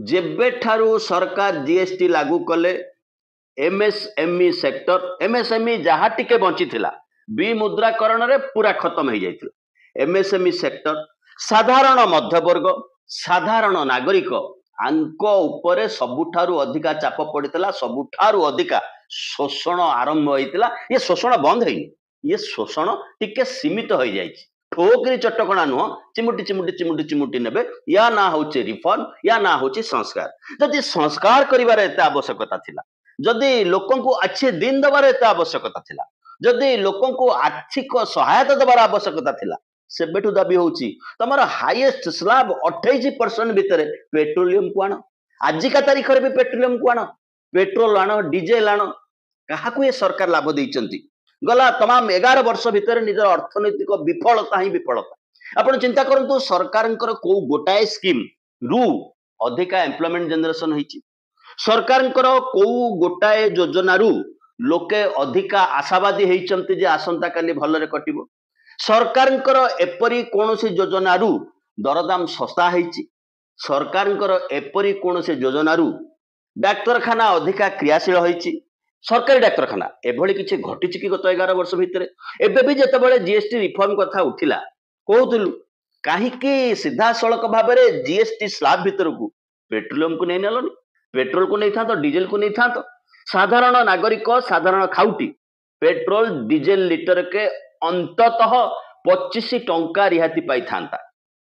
जेबे ठारू सरकार जीएसटी लागू कले एमएसएमई सेक्टर एमएसएमई जहाँ टिके बंची विमुद्राकरण रे पूरा खत्म हो जाइथिला। एमएसएमई सेक्टर साधारण मध्यवर्ग साधारण नागरिक आंक उपरे सबुठारु अधिका चाप पड़ता सबुठारु अधिका शोषण आरंभ होइतिला। ये शोषण बंद है ये शोषण टिके सीमित हो जाइछि। ठोकरी चटकणा नुह चिमुटी चिमुटी चिमुटी चिमुटी नेबे या ना होचे रिफॉर्म या ना होचे संस्कार। जदि संस्कार करिवार एते आवश्यकता थिला जदि लोकन को अच्छे दिन दबार एते आवश्यकता थिला जदि लोकन को आर्थिक सहायता दबार आवश्यकता थिला सेबेठु दाबी होची तमर हाईएस्ट स्लैब 28% भितर पेट्रोलियम को आण। आजिका तारीख रे भी पेट्रोलियम को आण पेट्रोल आण डीजेल आण काहाकू ये सरकार लाभ देइचंती। गला तमाम 11 वर्ष भितर निजर अर्थनैतिक विफलता ही विफलता। आपण चिंता करंतु सरकारंकर को गोटाए स्कीम रु अधिका एम्प्लॉयमेंट जनरेशन होईची। सरकारंकर को गोटाए योजना रु लोके अधिका आशावादी होईचंती जे आसंता काली भलरे कटिबो। सरकारंकर एपरी कोनोसी योजना रु दरदाम सस्ता होईची। सरकारंकर एपरी कोनोसी योजना रु डाक्तरखाना अधिका क्रियाशील होईची। सरकारी डाक्तरखाना एभली किछि घटिछि कि गत 11 वर्ष भितर एबे भी जेतेबेले जीएसटी रिफॉर्म कथा उठिला कहउतलु काहीकि सीधा सड़क भाबरे जीएसटी स्लैब भितर को पेट्रोलियम को नै नेलनी पेट्रोल को नै थांतो डीजल को नै थांतो साधारण नागरिक साधारण खाउटी पेट्रोल डीजल लिटर के अंततः 25 टंका रिहाती पाई थांता।